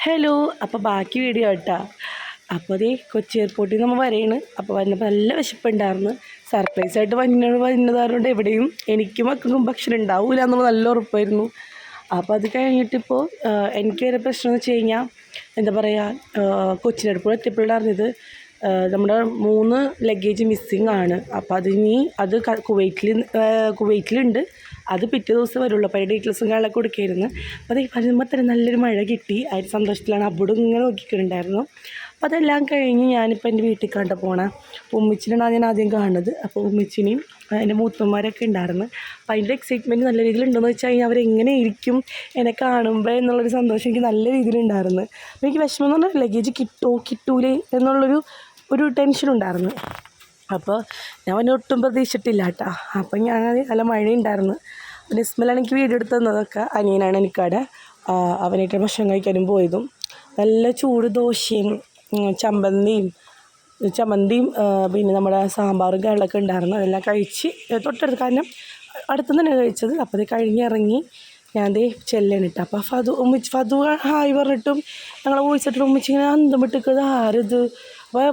Hello. അപ്പോൾ ബാക്കി video കേട്ടോ. അപ്പോൾ അതേ കൊച്ചി എയർപോർട്ടിൽ നമ്മൾ വരെയാണ്. അപ്പോൾ വന്നപ്പോൾ നല്ല വിശപ്പുണ്ടായിരുന്നു. സർപ്രൈസായിട്ട് വന്നതായതുകൊണ്ട് എവിടെയും എനിക്കും മക്കൾക്കും ഭക്ഷണം ഉണ്ടാവില്ല എന്നുള്ള നല്ല ഉറപ്പായിരുന്നു. അപ്പോൾ അത് കഴിഞ്ഞിട്ടിപ്പോൾ എനിക്ക് വരെ പ്രശ്നം എന്ന് വെച്ച് കഴിഞ്ഞാൽ എന്താ പറയുക, കൊച്ചിനടുപ്പോൾ എത്തിയപ്പോഴാണ് അറിഞ്ഞത് നമ്മുടെ 3 ലഗേജ് മിസ്സിങ് ആണ്. അപ്പോൾ അത് കുവൈറ്റിലുണ്ട്. അത് പിറ്റേ ദിവസം വരുള്ളൂ. അപ്പോൾ അതിൻ്റെ ഡീറ്റെയിൽസും കാര്യങ്ങളൊക്കെ കൊടുക്കായിരുന്നു. അപ്പോൾ അത് വരുമ്പോൾ തന്നെ നല്ലൊരു മഴ കിട്ടി. അതിൻ്റെ സന്തോഷത്തിലാണ് അബുടും ഇങ്ങനെ നോക്കിയിട്ടുണ്ടായിരുന്നു. അപ്പോൾ അതെല്ലാം കഴിഞ്ഞ് ഞാനിപ്പോൾ എൻ്റെ വീട്ടിൽ കണ്ട പോണേ. ഉമ്മിച്ചിനാണ് ഞാൻ ആദ്യം കാണുന്നത്. അപ്പോൾ ഉമ്മിച്ചിനെയും എൻ്റെ മൂത്തന്മാരൊക്കെ ഉണ്ടായിരുന്നു. അപ്പോൾ അതിൻ്റെ എക്സൈറ്റ്മെൻറ്റ് നല്ല രീതിയിലുണ്ടെന്ന് വെച്ച് കഴിഞ്ഞാൽ അവരെങ്ങനെ ഇരിക്കും എന്നെ കാണുമ്പോൾ എന്നുള്ളൊരു സന്തോഷം എനിക്ക് നല്ല രീതിയിലുണ്ടായിരുന്നു. അപ്പോൾ എനിക്ക് വിഷമം എന്ന് പറഞ്ഞാൽ ലഗേജ് കിട്ടൂലേ എന്നുള്ളൊരു ടെൻഷനുണ്ടായിരുന്നു. അപ്പോൾ ഞാൻ അവനെ ഒട്ടും പ്രതീക്ഷിച്ചിട്ടില്ല കേട്ടോ. അപ്പം ഞാൻ നല്ല മഴയുണ്ടായിരുന്നു. പിന്നെ ഇസ്മലാണ് എനിക്ക് വീഡിയോ എടുത്ത് തന്നതൊക്കെ. അനിയനാണ് എനിക്കവിടെ അവനായിട്ട് ഭക്ഷണം കഴിക്കാനും പോയതും. നല്ല ചൂട് ദോശയും ചമ്മന്തിയും പിന്നെ നമ്മുടെ സാമ്പാറും കാര്യങ്ങളൊക്കെ ഉണ്ടായിരുന്നു. അതെല്ലാം കഴിച്ച് തൊട്ടടുത്ത്, കാരണം അടുത്തുനിന്ന് തന്നെ കഴിച്ചത്. അപ്പോൾ അത് കഴിഞ്ഞിറങ്ങി ഞാൻ ദേ ചെല്ലാണ് ഇട്ട. അപ്പോൾ ഫതു ഹായ് പറഞ്ഞിട്ടും ഞങ്ങളെ വോയിച്ചിട്ടും ഉമ്മിച്ചിങ്ങനെ അന്തം വിട്ടിക്കത് ആരത്. അപ്പോൾ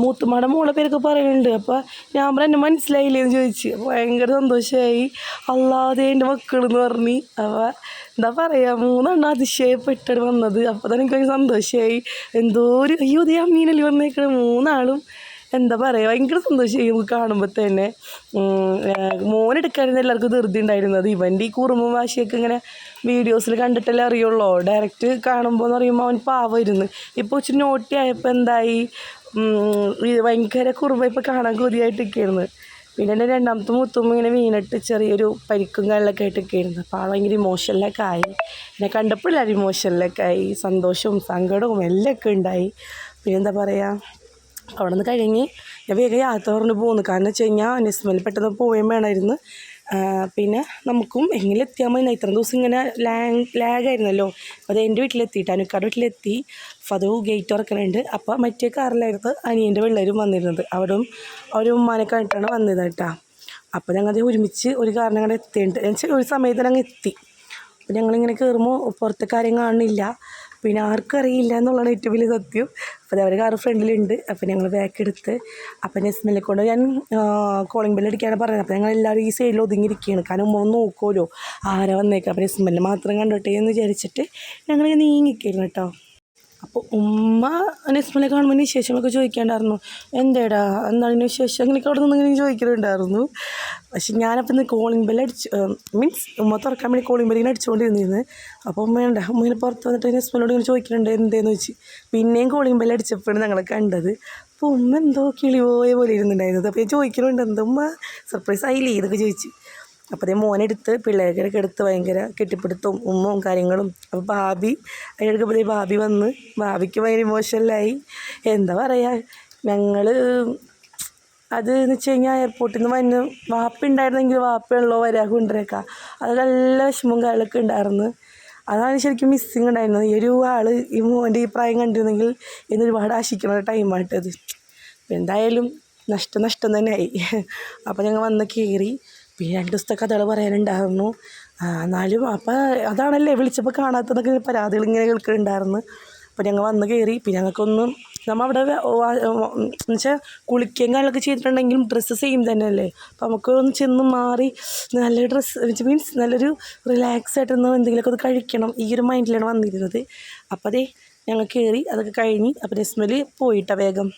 മൂത്തുമ്മയുടെ മോളെ പേരൊക്കെ പറയുന്നുണ്ട്. അപ്പോൾ ഞാൻ എന്നെ മനസ്സിലായില്ലേന്ന് ചോദിച്ചു. അപ്പോൾ ഭയങ്കര സന്തോഷമായി. അല്ലാതെ എൻ്റെ മക്കളെന്ന് പറഞ്ഞ്. അപ്പോൾ എന്താ പറയുക, 3 അതിശയപ്പെട്ടിട്ട് വന്നത്. അപ്പോൾ തന്നെ എനിക്കൊരു സന്തോഷമായി. എന്തോ ഒരു അയ്യോ ദേ അമ്മീനല്ലേ വന്നേക്കണേ. 3 എന്താ പറയുക, ഭയങ്കര സന്തോഷമായി നമുക്ക് കാണുമ്പോൾ തന്നെ. മോനെടുക്കായിരുന്നു എല്ലാവർക്കും ധൃതി ഉണ്ടായിരുന്നത്. ഇവൻ്റെ ഈ കുറുമ്പും വാശിയൊക്കെ ഇങ്ങനെ വീഡിയോസിൽ കണ്ടിട്ടല്ലേ അറിയുള്ളൂ. ഡയറക്റ്റ് കാണുമ്പോൾ എന്ന് പറയുമ്പോൾ അവൻ പാവമായിരുന്നു. ഇപ്പോൾ ഇച്ചിരി നോട്ടി ആയപ്പോൾ എന്തായി, ഭയങ്കര കുറുമ്പ ഇപ്പോൾ കാണാൻ കൊതിയായിട്ടൊക്കെയായിരുന്നു. പിന്നെ എൻ്റെ രണ്ടാമത്തെ മൂത്തുമ്പോൾ ഇങ്ങനെ വീണിട്ട് ചെറിയൊരു പരിക്കും കാര്യങ്ങളൊക്കെ ആയിട്ടൊക്കെ ആയിരുന്നു. അപ്പോൾ ഭയങ്കര ഇമോഷനിലൊക്കെ ആയി. എന്നെ കണ്ടപ്പോൾ എല്ലാവരും ഇമോഷനിലൊക്കെ ആയി. സന്തോഷവും സങ്കടവും എല്ലാം ഒക്കെ ഉണ്ടായി. പിന്നെ എന്താ പറയുക, അവിടെ നിന്ന് കഴിഞ്ഞ് ഞാൻ വേഗം യാത്ര പറഞ്ഞു പോകുന്നു. കാരണം വെച്ച് കഴിഞ്ഞാൽ നിസ്മയിൽ പെട്ടെന്ന് പോവുകയും വേണമായിരുന്നു. പിന്നെ നമുക്കും എങ്ങനെ എത്തിയാൽ മതി. ഇത്രയും ദിവസം ഇങ്ങനെ ലാഗായിരുന്നല്ലോ. അപ്പോൾ അത് എൻ്റെ വീട്ടിലെത്തിയിട്ട് അനുക്കാരുടെ വീട്ടിലെത്തി. ഫതു ഗേറ്റ് തുറക്കണുണ്ട്. അപ്പോൾ മറ്റേ കാറിലായിരുന്നു അനിയൻ്റെ പിള്ളേരും വന്നിരുന്നത്. അവരും ഉമ്മാനെ കണ്ടിട്ടാണ് വന്നത് കേട്ടോ. അപ്പോൾ ഞങ്ങൾ ഒരുമിച്ച് ഒരു കാറിനെ അങ്ങോട്ട് എത്തിയിട്ടുണ്ട്. ഒരു സമയത്ത് ഞങ്ങൾ എത്തി. അപ്പോൾ ഞങ്ങളിങ്ങനെ കയറുമ്പോൾ പുറത്തെ കാര്യം കാണുന്നില്ല. പിന്നെ ആർക്കും അറിയില്ല എന്നുള്ളതാണ് ഏറ്റവും വലിയ സത്യം. അപ്പോൾ അവർ കാറ് ഫ്രണ്ടിലുണ്ട്. അപ്പോൾ ഞങ്ങൾ ബാക്ക് എടുത്ത് അപ്പം നെസ്മെല്ലെ കൊണ്ട് ഞാൻ കോളിംഗ് ബെല്ല് അടിക്കാനാണ് പറഞ്ഞത്. അപ്പോൾ ഞങ്ങൾ എല്ലാവരും ഈ സൈഡിൽ ഒതുങ്ങിയിരിക്കുകയാണ്. കാരണം ഉമ്മ ഒന്ന് നോക്കുമല്ലോ ആരാ വന്നേക്കാം. അപ്പോൾ നെസ്മെല്ലെ മാത്രം കണ്ടോട്ടെ എന്ന് വിചാരിച്ചിട്ട് ഞങ്ങൾ നീങ്ങിക്കായിരുന്നു കേട്ടോ. അപ്പോൾ ഉമ്മ നെസ്മലെ കാണുമ്പോൾ വിശേഷങ്ങളൊക്കെ ചോദിക്കാണ്ടായിരുന്നു. എന്തേടാ എന്താണ് വിശേഷം അങ്ങനെയൊക്കെ അവിടെ നിന്ന് ഇങ്ങനെ ചോദിക്കുന്നുണ്ടായിരുന്നു. പക്ഷെ ഞാനപ്പോൾ ഇന്ന് കോളിംഗ് ബെല്ല് മീൻസ് ഉമ്മ തുറക്കാൻ വേണ്ടി കോളിംഗ് ബെല്ലിങ്ങനെ അടിച്ചുകൊണ്ടിരുന്നിരുന്നു. അപ്പോൾ ഉമ്മയുണ്ട്, ഉമ്മ ഇങ്ങനെ പുറത്ത് വന്നിട്ട് നെസ്മലോട് ഇങ്ങനെ ചോദിക്കുന്നുണ്ട് എന്തേന്ന് വെച്ച്. പിന്നെയും കോളിംഗ് ബെല്ല് അടിച്ചപ്പോഴാണ് ഞങ്ങളെ കണ്ടത്. അപ്പോൾ ഉമ്മ എന്തോ കിളി പോയ പോലെ ഇരുന്നുണ്ടായിരുന്നത്. അപ്പോൾ ഞാൻ ചോദിക്കുന്നുണ്ട് എന്താ ഉമ്മ സർപ്രൈസ് ആയില്ലേ ഇതൊക്കെ ചോദിച്ചു. അപ്പോൾ അതേ മോനെടുത്ത് പിള്ളേരൊക്കെ എടുത്ത് ഭയങ്കര കെട്ടിപ്പിടുത്തവും ഉമ്മവും കാര്യങ്ങളും. അപ്പോൾ അതിനെടുക്കുമ്പോഴേ ഭാബി വന്ന് ഭാബിക്ക് ഭയങ്കര ഇമോഷണലായി. എന്താ പറയുക, ഞങ്ങൾ അത് എന്ന് വെച്ച് കഴിഞ്ഞാൽ എയർപോർട്ടിൽ നിന്ന് വന്ന് വാപ്പ ഉണ്ടായിരുന്നെങ്കിൽ വാപ്പയുള്ളോ കൊണ്ടുവരേക്കാം. അത് നല്ല വിഷമവും കാര്യങ്ങളൊക്കെ ഉണ്ടായിരുന്നു. അതാണ് ശരിക്കും മിസ്സിങ് ഉണ്ടായിരുന്നത്. ഈ ഒരു ഈ മോൻ്റെ ഈ പ്രായം കണ്ടിരുന്നെങ്കിൽ ഇന്ന് ഒരുപാട് ആശിക്കുന്ന ഒരു ടൈമായിട്ടത്. എന്തായാലും നഷ്ടം തന്നെയായി. അപ്പോൾ ഞങ്ങൾ വന്ന് കയറി. പിന്നെ 2 ദിവസത്തെ കഥകൾ പറയാനുണ്ടായിരുന്നു. എന്നാലും അപ്പോൾ അതാണല്ലേ വിളിച്ചപ്പോൾ കാണാത്തതൊക്കെ പരാതികൾ ഇങ്ങനെ കേൾക്കുന്നുണ്ടായിരുന്നു. അപ്പോൾ ഞങ്ങൾ വന്ന് കയറി. പിന്നെ നമ്മൾ അവിടെ എന്നുവെച്ചാൽ കുളിക്കുകയും കാര്യങ്ങളൊക്കെ ചെയ്തിട്ടുണ്ടെങ്കിലും ഡ്രസ്സ് സെയിം തന്നെയല്ലേ. അപ്പോൾ നമുക്കൊന്ന് ചെന്ന് മാറി നല്ല ഡ്രസ്സ് മീൻസ് നല്ലൊരു റിലാക്സ് ആയിട്ടൊന്ന് എന്തെങ്കിലുമൊക്കെ ഒന്ന് കഴിക്കണം, ഈ ഒരു മൈൻഡിലാണ് വന്നിരുന്നത്. അപ്പോൾ അതേ ഞങ്ങൾ കയറി. അതൊക്കെ കഴിഞ്ഞ് അപ്പോൾ നെസ്മൽ പോയിട്ടാ വേഗം.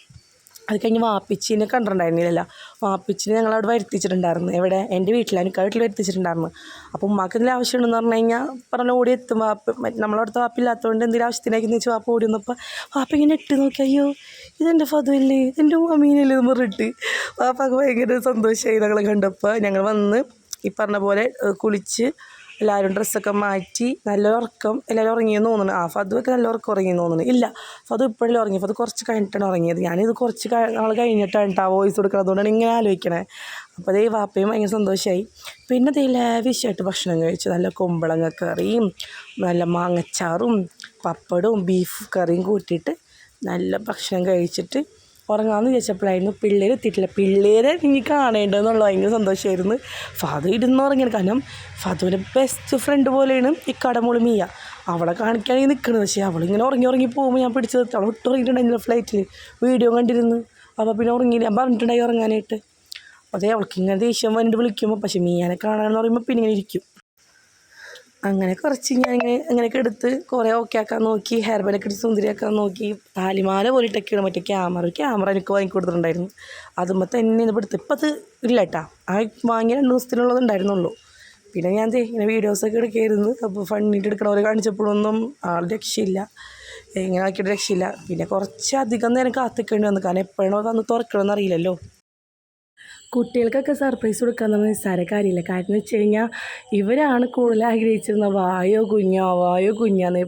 അത് കഴിഞ്ഞ് വാപ്പിച്ചിനെ കണ്ടിട്ടുണ്ടായിരുന്നില്ലല്ലോ. വാപ്പിച്ചിനെ ഞങ്ങളവിടെ വരുത്തിച്ചിട്ടുണ്ടായിരുന്നു. എവിടെ, എൻ്റെ വീട്ടിൽ വീട്ടിൽ വരുത്തിച്ചിട്ടുണ്ടായിരുന്നു. അപ്പോൾ ഉമ്മാക്ക് എന്തെങ്കിലും ആവശ്യമുണ്ടെന്ന് പറഞ്ഞു കഴിഞ്ഞാൽ പറഞ്ഞാൽ ഓടി എത്തും. നമ്മളവിടുത്തെ വാപ്പില്ലാത്തതുകൊണ്ട് എന്തെങ്കിലും ആവശ്യത്തിനായിക്കെന്ന് വെച്ചാൽ വാപ്പ ഓടി വന്നപ്പോൾ വാപ്പ ഇങ്ങനെ ഇട്ട് നോക്കി, അയ്യോ ഇതെൻ്റെ ഫതുവല്ലേ, ഇതെൻ്റെ ഉമ്മീനല്ലേ എന്ന് പറഞ്ഞിട്ട് വാപ്പാക്ക് ഭയങ്കര സന്തോഷമായി ഞങ്ങളെ കണ്ടപ്പോൾ. ഞങ്ങൾ വന്ന് ഈ പറഞ്ഞ പോലെ കുളിച്ച് എല്ലാവരും ഡ്രസ്സൊക്കെ മാറ്റി നല്ല ഉറക്കം. എല്ലാവരും ഉറങ്ങിയെന്ന് തോന്നുന്നു. ഫതുവൊക്കെ നല്ല ഉറക്കം ഉറങ്ങിയെന്ന് തോന്നുന്നു. ഇല്ല, ഫതു ഇപ്പോഴല്ലേ ഉറങ്ങി. ഫതു കുറച്ച് കഴിഞ്ഞിട്ടാണ് ഉറങ്ങിയത്. ഞാനിത് കുറച്ച് നാൾ കഴിഞ്ഞിട്ടാണ് കേട്ടോ വോയിസ് കൊടുക്കുന്നത്. അതുകൊണ്ടാണ് ഇങ്ങനെ ആലോചിക്കണേ. അപ്പോൾ അതേ വാപ്പയും ഭയങ്കര സന്തോഷമായി. പിന്നെ അതേ ലാവിഷായിട്ട് ഭക്ഷണം കഴിച്ചു. നല്ല കുമ്പളങ്ങ കറിയും നല്ല മാങ്ങച്ചാറും പപ്പടവും ബീഫ് കറിയും കൂട്ടിയിട്ട് നല്ല ഭക്ഷണം കഴിച്ചിട്ട് ഉറങ്ങാമെന്ന് വിചാരിച്ചപ്പോഴായിരുന്നു പിള്ളേർ എത്തിയിട്ടില്ല. പിള്ളേരെ ഇനി കാണേണ്ടതെന്നുള്ള ഭയങ്കര സന്തോഷമായിരുന്നു. ഫതു ഇരുന്ന് ഉറങ്ങിയത്. കാരണം ഫതുവിൻ്റെ ബെസ്റ്റ് ഫ്രണ്ട് പോലെയാണ് ഈ കടമുളി മിയ. അവളെ കാണിക്കാണെങ്കിൽ നിൽക്കുന്നത്. പക്ഷേ അവളിങ്ങനെ ഉറങ്ങി പോകുമ്പോൾ ഞാൻ പിടിച്ചത് അവൾ ഇട്ടുറങ്ങിയിട്ടുണ്ടായിരുന്നില്ല ഫ്ലൈറ്റിൽ വീഡിയോ കണ്ടിരുന്നു. അപ്പോൾ പിന്നെ ഉറങ്ങിയില്ല, ഞാൻ പറഞ്ഞിട്ടുണ്ടായി ഉറങ്ങാനായിട്ട്. അതേ അവൾക്ക് ഇങ്ങനെ ദേഷ്യം വന്നിട്ട് വിളിക്കുമ്പോൾ, പക്ഷേ മീയാനെ കാണാമെന്ന് പറയുമ്പോൾ പിന്നെ ഇങ്ങനെ ഇരിക്കും. അങ്ങനെ കുറച്ച് ഞാനിങ്ങനെ അങ്ങനെയൊക്കെ എടുത്ത് കുറേ ഓക്കെ ആക്കാൻ നോക്കി, ഹെയർ ബാൻഡൊക്കെ എടുത്ത് സുന്ദരിയാക്കാൻ നോക്കി. താലിമാല പോലിട്ടൊക്കെയാണ് മറ്റേ ക്യാമറ എനിക്ക് വാങ്ങി കൊടുത്തിട്ടുണ്ടായിരുന്നു. അതുമ്പോൾ തന്നെ ഇത് എടുത്ത് ഇപ്പം അത് ഇല്ല കേട്ടാ, ആ വാങ്ങിയ 2 ദിവസത്തിനുള്ളത് ഉണ്ടായിരുന്നുള്ളൂ. പിന്നെ ഞാൻ ഇങ്ങനെ വീഡിയോസൊക്കെ എടുക്കായിരുന്നു. അപ്പോൾ ഫണ്ണിയിട്ട് എടുക്കണവരെ കാണിച്ചപ്പോഴൊന്നും ആൾ രക്ഷയില്ല, ഇങ്ങനെ ആക്കിയിട്ട് രക്ഷയില്ല. പിന്നെ കുറച്ചധികം നേരം കാത്തിക്കേണ്ടി വന്നു, കാരണം എപ്പോഴാണോ വന്ന് തുറക്കണമെന്ന് അറിയില്ലല്ലോ. കുട്ടികൾക്കൊക്കെ സർപ്രൈസ് കൊടുക്കാന്ന് പറഞ്ഞാൽ നിസ്സാര കാര്യമില്ല. കാരണം എന്ന് വെച്ച് കഴിഞ്ഞാൽ ഇവരാണ് കൂടുതൽ ആഗ്രഹിച്ചിരുന്നത് വായോ കുഞ്ഞാന്ന്.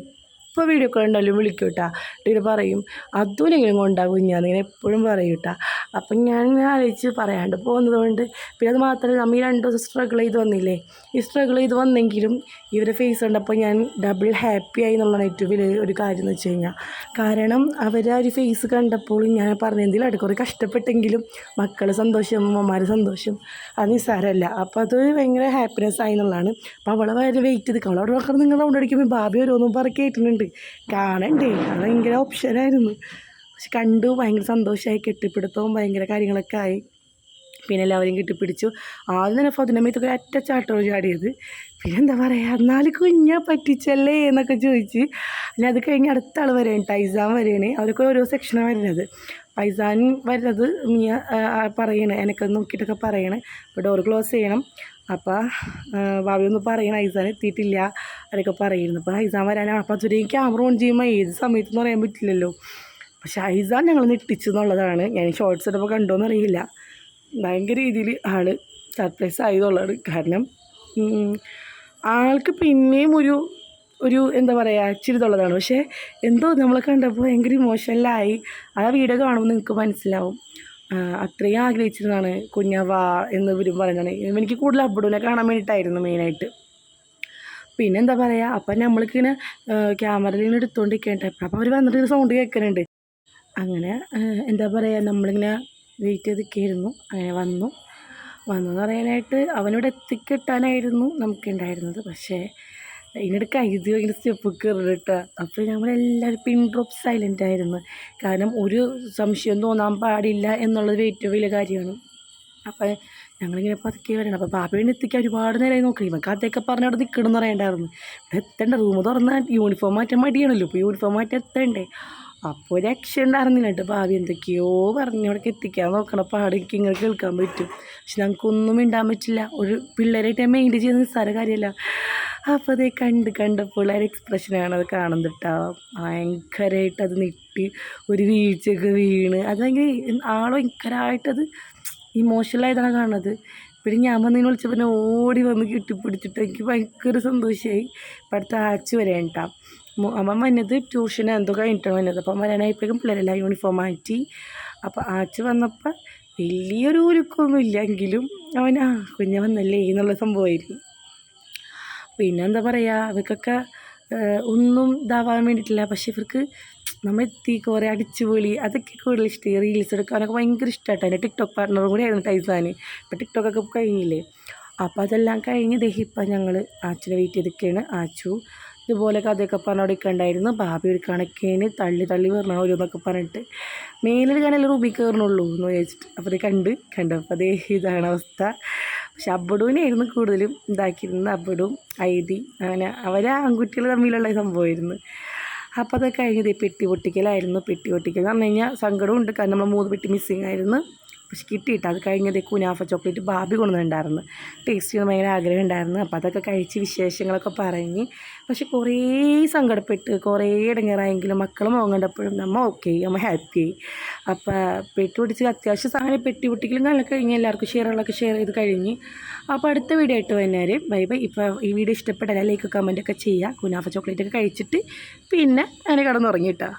ഇപ്പോൾ വീഡിയോ കോൾ ഉണ്ടല്ലോ വിളിക്കും കേട്ടോ, എന്നിട്ട് പറയും അതുനെങ്കിലും കൊണ്ടാ കുഞ്ഞാന്ന് ഇങ്ങനെ എപ്പോഴും പറയും കേട്ടോ. അപ്പം ഞാനിങ്ങനെ ആലോചിച്ച് പറയാണ്ട് പോകുന്നത് കൊണ്ട്, പിന്നെ അത് മാത്രമല്ല നമ്മൾ ഈ 2 ദിവസം സ്ട്രഗിൾ ചെയ്ത് വന്നില്ലേ, ഈ സ്ട്രഗിൾ ചെയ്ത് വന്നെങ്കിലും ഇവരെ ഫേസ് കണ്ടപ്പോൾ ഞാൻ ഡബിൾ ഹാപ്പി ആയി എന്നുള്ളതാണ് ഏറ്റവും വലിയ ഒരു കാര്യം എന്ന് വെച്ച് കഴിഞ്ഞാൽ. കാരണം അവരെ ആ ഒരു ഫേസ് കണ്ടപ്പോൾ ഞാൻ പറഞ്ഞെങ്കിലും അവിടെ കുറേ കഷ്ടപ്പെട്ടെങ്കിലും മക്കൾ സന്തോഷം, അമ്മമാർ സന്തോഷം, അത് നിസ്സാരമല്ല. അപ്പോൾ അത് ഭയങ്കര ഹാപ്പിനെസ് ആയി എന്നുള്ളതാണ്. അപ്പോൾ അവളെ വരെ വെയിറ്റ് ചെയ്ത് അവളവിടെ നോക്കണം. നിങ്ങൾ റൗണ്ട് അടിക്കുമ്പോൾ ഭാബി ഓരോന്നും പറഞ്ഞ് കേട്ടിട്ടുണ്ട്, കാണണ്ടേ, അത് ഭയങ്കര ഓപ്ഷനായിരുന്നു. പക്ഷെ കണ്ടു, ഭയങ്കര സന്തോഷമായി, കെട്ടിപ്പിടുത്തവും ഭയങ്കര കാര്യങ്ങളൊക്കെ ആയി. പിന്നെ എല്ലാവരെയും കെട്ടിപ്പിടിച്ചു. ആദ്യം തന്നെ ഫതിനമ്മത്തൊക്കെ അറ്റച്ചാട്ടോ ചാടിയത്. പിന്നെ എന്താ പറയുക, 4 കുഞ്ഞാ പറ്റിച്ചല്ലേ എന്നൊക്കെ ചോദിച്ച്. പിന്നെ അത് കഴിഞ്ഞ് അടുത്ത ആൾ വരെയാണ്, ടൈസാൻ വരെയാണ്. അവരൊക്കെ ഓരോ സെക്ഷനാണ് വരുന്നത്. പൈസാൻ വരുന്നത് മിയ പറയണേ, എനക്ക് നോക്കിയിട്ടൊക്കെ പറയണേ അപ്പോൾ ഡോർ ക്ലോസ് ചെയ്യണം. അപ്പോൾ ഭാവി ഒന്ന് പറയണം ഐസാൻ എത്തിയിട്ടില്ല അവരൊക്കെ പറയുന്നു. അപ്പോൾ ഐസാൻ വരാനാണ്. അപ്പോൾ അതുവരെയും ക്യാമറ ഓൺ ചെയ്യുമ്പോൾ ഏത് സമയത്തെന്ന് പറയാൻ പറ്റില്ലല്ലോ. പക്ഷേ ഐസാൻ ഞങ്ങൾ ഞെട്ടിച്ചു എന്നുള്ളതാണ്. ഞാൻ ഷോർട്ട്സ് ഇട്ടപ്പോൾ കണ്ടോയെന്ന് അറിയില്ല, ഭയങ്കര രീതിയിൽ ആൾ സർപ്രൈസ് ആയതുള്ളതാണ്. കാരണം ആൾക്ക് പിന്നെയും ഒരു എന്താ പറയുക ഇച്ചിരിതുള്ളതാണ്. പക്ഷേ എന്തോ നമ്മളെ കണ്ടപ്പോൾ ഭയങ്കര ഇമോഷണലായി. ആ വീഡിയോ കാണുമ്പോൾ നിങ്ങൾക്ക് മനസ്സിലാവും. അത്രയും ആഗ്രഹിച്ചിരുന്നതാണ് കുഞ്ഞാവാ എന്ന് ഇവരും പറയുന്നതാണ്. എനിക്ക് കൂടുതൽ അബ്ബുവിനെ കാണാൻ വേണ്ടിയിട്ടായിരുന്നു മെയിനായിട്ട്. പിന്നെ എന്താ പറയുക, അപ്പം നമ്മൾക്കിങ്ങനെ ക്യാമറയിൽ നിന്ന് എടുത്തുകൊണ്ടിരിക്കേണ്ട, അപ്പോൾ അവർ വന്നിട്ട് സൗണ്ട് കേൾക്കുന്നുണ്ട്. അങ്ങനെ എന്താ പറയുക, നമ്മളിങ്ങനെ വെയിറ്റ് ചെയ്ത് നിൽക്കുകയായിരുന്നു. അങ്ങനെ വന്നെന്ന് പറയാനായിട്ട് അവനോട് എത്തിക്കിട്ടാനായിരുന്നു നമുക്കുണ്ടായിരുന്നത്. പക്ഷേ ഇതിനിടെ കൈതി ഭയങ്കര സ്റ്റെപ്പ് കയറിയിട്ട്, അപ്പോൾ നമ്മളെല്ലാവരും പിൻ ഡ്രോപ്പ് സൈലൻ്റ് ആയിരുന്നു. കാരണം ഒരു സംശയം തോന്നാൻ പാടില്ല എന്നുള്ളത് ഏറ്റവും വലിയ കാര്യമാണ്. അപ്പോൾ ഞങ്ങളിങ്ങനെ പതുക്കെ വരണം. അപ്പോൾ പാപ്പയുടെ എത്തിക്കാൻ ഒരുപാട് നേരമായി നോക്കി. ഇവർക്ക് അതൊക്കെ പറഞ്ഞ് അവിടെ നിൽക്കണമെന്ന് പറയണ്ടായിരുന്നു. ഇവിടെ എത്തേണ്ട, റൂം തുറന്നാൽ യൂണിഫോം മാറ്റാൻ മടിയാണല്ലോ, ഇപ്പോൾ യൂണിഫോം മാറ്റി എത്തേണ്ടേ. അപ്പോൾ രക്ഷ ഉണ്ടായിരുന്നില്ല കേട്ടോ. ഭാവി എന്തൊക്കെയോ പറഞ്ഞ് അവിടേക്ക് എത്തിക്കാൻ നോക്കണം, പാട് എനിക്ക് ഇങ്ങനെ കേൾക്കാൻ പറ്റും. പക്ഷെ ഞങ്ങൾക്കൊന്നും മിണ്ടാൻ പറ്റില്ല. ഒരു പിള്ളേരായിട്ട് മെയിൻറ്റെയിൻ ചെയ്യുന്ന നിസ്സാര കാര്യമല്ല. അപ്പോൾ അതേ കണ്ടപ്പോൾ ആ ഒരു എക്സ്പ്രഷനാണ് അത് കാണുന്നത് കേട്ടോ. ഭയങ്കരമായിട്ട് അത് നെട്ടി ഒരു വീഴ്ചയൊക്കെ വീണ്, അത് ഭയങ്കര ആൾ ഭയങ്കരമായിട്ടത് ഇമോഷണലായതാണ് കാണുന്നത്. പിന്നെ ഞാൻ വന്നതിന് വിളിച്ചപ്പോൾ പിന്നെ ഓടി വന്ന് കെട്ടിപ്പിടിച്ചിട്ട് എനിക്ക് ഭയങ്കര സന്തോഷമായി. ഇപ്പം അടുത്ത ആച്ച് വരെയാണ് കേട്ടോ. അവൻ വന്നത് ട്യൂഷൻ എന്തോ കഴിഞ്ഞിട്ടാണ് വന്നത്. അപ്പം വരാനായപ്പോഴേക്കും പിള്ളേരെല്ലാം യൂണിഫോം മാറ്റി. അപ്പോൾ ആച്ച് വന്നപ്പോൾ വലിയൊരു ഉരുക്കൊന്നും ഇല്ല, എങ്കിലും അവൻ കുഞ്ഞ് വന്നല്ലേ എന്നുള്ള സംഭവമായിരുന്നു. പിന്നെ എന്താ പറയുക, ഇവർക്കൊക്കെ ഒന്നും ഇതാവാൻ വേണ്ടിയിട്ടില്ല. പക്ഷേ ഇവർക്ക് നമ്മൾ എത്തി കുറേ അടിച്ചുപൊളി അതൊക്കെ കൂടുതൽ ഇഷ്ടമായി. റീൽസ് എടുക്കാനൊക്കെ ഭയങ്കര ഇഷ്ടമായിട്ടോ. എൻ്റെ ടിക്ടോക്ക് പാർട്ണറും കൂടി ആയിരുന്നു ടൈസാൻ. ഇപ്പോൾ ടിക്ടോക്കൊക്കെ കഴിഞ്ഞില്ലേ. അപ്പോൾ അതെല്ലാം കഴിഞ്ഞ് ഇപ്പം ഞങ്ങൾ ആച്ചിനെ വെയിറ്റ് ചെയ്തിരിക്കുകയാണ്. ആച്ചു ഇതുപോലെ കഥയൊക്കെ പറഞ്ഞ് അവിടെ ഉണ്ടായിരുന്നു. ഭാബി ഒരു കണക്കേന് തള്ളി വരണം ഓരോന്നൊക്കെ പറഞ്ഞിട്ട് മേലിൽ കാണാൻ റൂമിൽ കയറണുള്ളൂ എന്ന് വിചാരിച്ചിട്ട്. അപ്പോൾ അത് കണ്ടപ്പോൾ അതേ ഇതാണ് അവസ്ഥ. പക്ഷെ അബ്ബുവിനായിരുന്നു കൂടുതലും ഇതാക്കിയിരുന്നത്. അബ്ബുവും ഐതി അങ്ങനെ അവർ ആൺകുട്ടികൾ തമ്മിലുള്ള സംഭവമായിരുന്നു. അപ്പോൾ അതൊക്കെ കഴിഞ്ഞത് പെട്ടി പൊട്ടിക്കലായിരുന്നു. പെട്ടി പൊട്ടിക്കൽ എന്ന് പറഞ്ഞു കഴിഞ്ഞാൽ സങ്കടമുണ്ട്, കാരണം നമ്മൾ 3 പെട്ടി മിസ്സിങ് ആയിരുന്നു. പക്ഷെ കിട്ടിയിട്ട് അത് കഴിഞ്ഞത് കുനാഫ ചോക്ലേറ്റ് ഭാബി കൊണ്ടുവന്നിട്ടുണ്ടായിരുന്നു. ടേസ്റ്റ് ചെയ്യാൻ ഭയങ്കര ആഗ്രഹം ഉണ്ടായിരുന്നു. അപ്പോൾ അതൊക്കെ കഴിച്ച് വിശേഷങ്ങളൊക്കെ പറഞ്ഞ്, പക്ഷെ കുറേ സങ്കടപ്പെട്ട് കുറേ ഇടങ്ങേറായെങ്കിലും മക്കൾ മുഖം കണ്ടപ്പോഴും നമ്മൾ നമ്മൾ ഹാപ്പിയായി. അപ്പോൾ പെട്ടി പൊട്ടിച്ച് അത്യാവശ്യം സാധനം പെട്ടി പൊട്ടിക്കലും നല്ല കഴിഞ്ഞ് എല്ലാവർക്കും ഷെയറുകളൊക്കെ ഷെയർ ചെയ്ത് കഴിഞ്ഞ്. അപ്പോൾ അടുത്ത വീഡിയോ ആയിട്ട് വന്നേര് ബൈ. ഇപ്പോൾ ഈ വീഡിയോ ഇഷ്ടപ്പെട്ടാൽ ലൈക്ക് കമൻറ്റൊക്കെ ചെയ്യുക. കുനാഫ ചോക്ലേറ്റൊക്കെ കഴിച്ചിട്ട് പിന്നെ അങ്ങനെ കിടന്നുറങ്ങിയിട്ടാ.